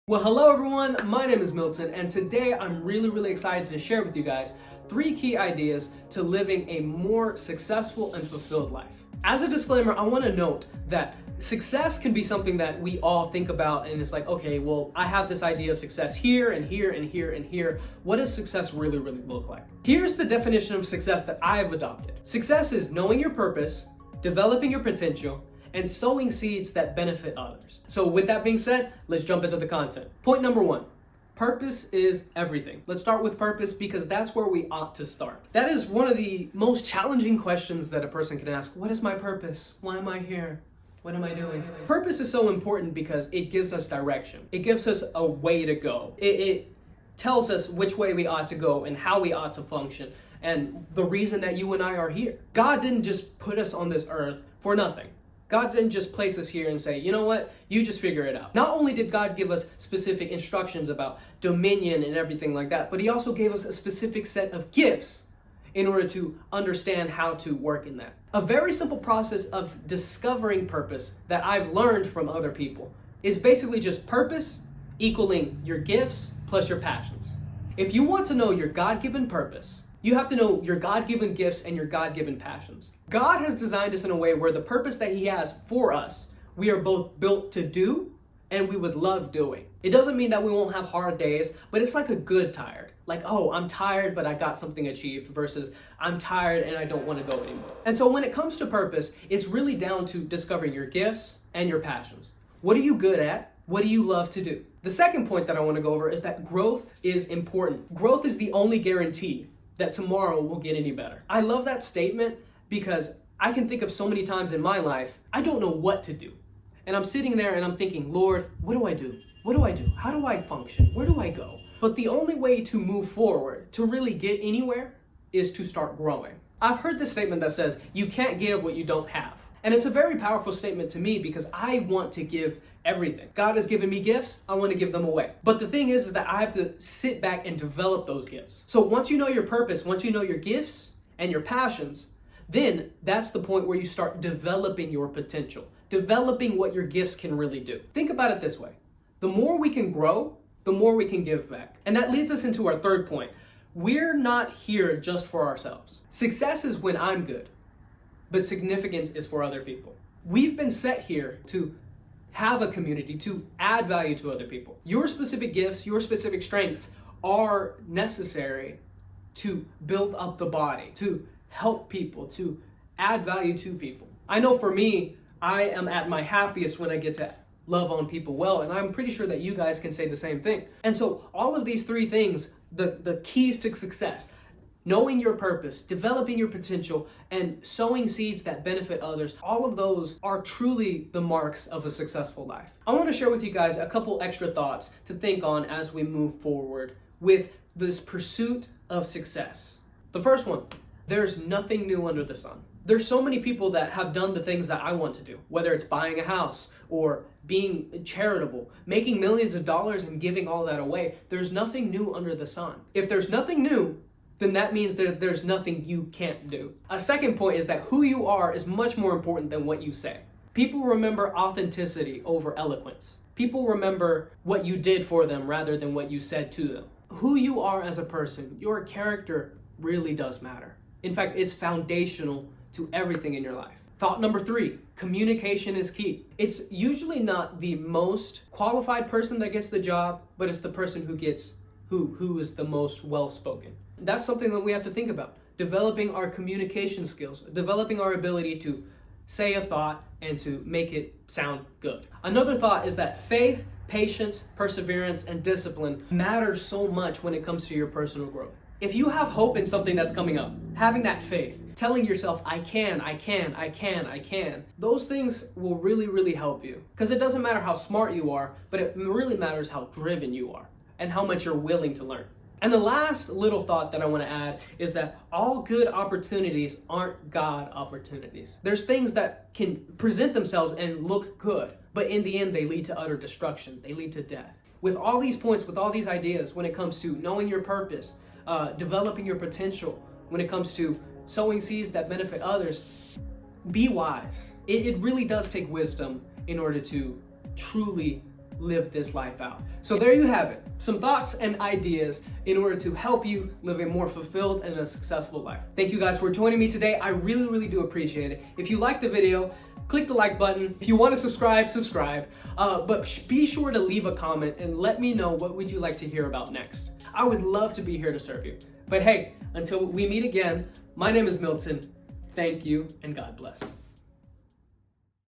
Well, hello everyone, my name is Milton, and today I'm really excited to share with you guys 3 key ideas to living a more successful and fulfilled life. As a disclaimer, I want to note that success can be something that we all think about, and it's like, okay, well, I have this idea of success here and here and here and here. What does success really look like? Here's the definition of success that I've adopted. Success is knowing your purpose, developing your potential, and sowing seeds that benefit others. So with that being said, let's jump into the content. Point number 1, purpose is everything. Let's start with purpose because that's where we ought to start. That is one of the most challenging questions that a person can ask. What is my purpose? Why am I here? What am I doing? Purpose is so important because it gives us direction. It gives us a way to go. It tells us which way we ought to go and how we ought to function and the reason that you and I are here. God didn't just put us on this earth for nothing. God didn't just place us here and say, you know what, you just figure it out. Not only did God give us specific instructions about dominion and everything like that, but he also gave us a specific set of gifts in order to understand how to work in that. A very simple process of discovering purpose that I've learned from other people is basically just purpose equaling your gifts plus your passions. If you want to know your God-given purpose, you have to know your God-given gifts and your God-given passions. God has designed us in a way where the purpose that he has for us, we are both built to do and we would love doing. It doesn't mean that we won't have hard days, but it's like a good tired. Like, oh, I'm tired, but I got something achieved versus I'm tired and I don't want to go anymore. And so when it comes to purpose, it's really down to discovering your gifts and your passions. What are you good at? What do you love to do? The second point that I want to go over is that growth is important. Growth is the only guarantee that tomorrow will get any better. I love that statement because I can think of so many times in my life, I don't know what to do. And I'm sitting there and I'm thinking, Lord, what do I do? What do I do? How do I function? Where do I go? But the only way to move forward, to really get anywhere, is to start growing. I've heard this statement that says, you can't give what you don't have. And it's a very powerful statement to me because I want to give everything. God has given me gifts, I want to give them away. But the thing is that I have to sit back and develop those gifts. So once you know your purpose, once you know your gifts and your passions, then that's the point where you start developing your potential, developing what your gifts can really do. Think about it this way. The more we can grow, the more we can give back. And that leads us into our third point. We're not here just for ourselves. Success is when I'm good, but significance is for other people. We've been set here to have a community, to add value to other people. Your specific gifts, your specific strengths are necessary to build up the body, to help people, to add value to people. I know for me, I am at my happiest when I get to love on people well, and I'm pretty sure that you guys can say the same thing. And so all of these 3 things, the keys to success, knowing your purpose, developing your potential, and sowing seeds that benefit others, all of those are truly the marks of a successful life. I want to share with you guys a couple extra thoughts to think on as we move forward with this pursuit of success. The first one, there's nothing new under the sun. There's so many people that have done the things that I want to do, whether it's buying a house or being charitable, making millions of dollars and giving all that away. There's nothing new under the sun. If there's nothing new, then that means that there's nothing you can't do. A second point is that who you are is much more important than what you say. People remember authenticity over eloquence. People remember what you did for them rather than what you said to them. Who you are as a person, your character really does matter. In fact, it's foundational to everything in your life. Thought number 3, communication is key. It's usually not the most qualified person that gets the job, but it's the person who is the most well-spoken. That's something that we have to think about. Developing our communication skills, developing our ability to say a thought and to make it sound good. Another thought is that faith, patience, perseverance, and discipline matter so much when it comes to your personal growth. If you have hope in something that's coming up, having that faith, telling yourself, I can, those things will really help you. Because it doesn't matter how smart you are, but it really matters how driven you are and how much you're willing to learn. And the last little thought that I want to add is that all good opportunities aren't God opportunities. There's things that can present themselves and look good, but in the end, they lead to utter destruction. They lead to death. With all these points, with all these ideas, when it comes to knowing your purpose, developing your potential, when it comes to sowing seeds that benefit others, be wise. It really does take wisdom in order to truly live this life out. So there you have it, some thoughts and ideas in order to help you live a more fulfilled and a successful life. Thank you guys for joining me today. I really do appreciate it. If you liked the video, click the like button. If you want to subscribe, subscribe. But be sure to leave a comment and let me know what would you like to hear about next. I would love to be here to serve you. But hey, until we meet again, my name is Milton. Thank you and God bless.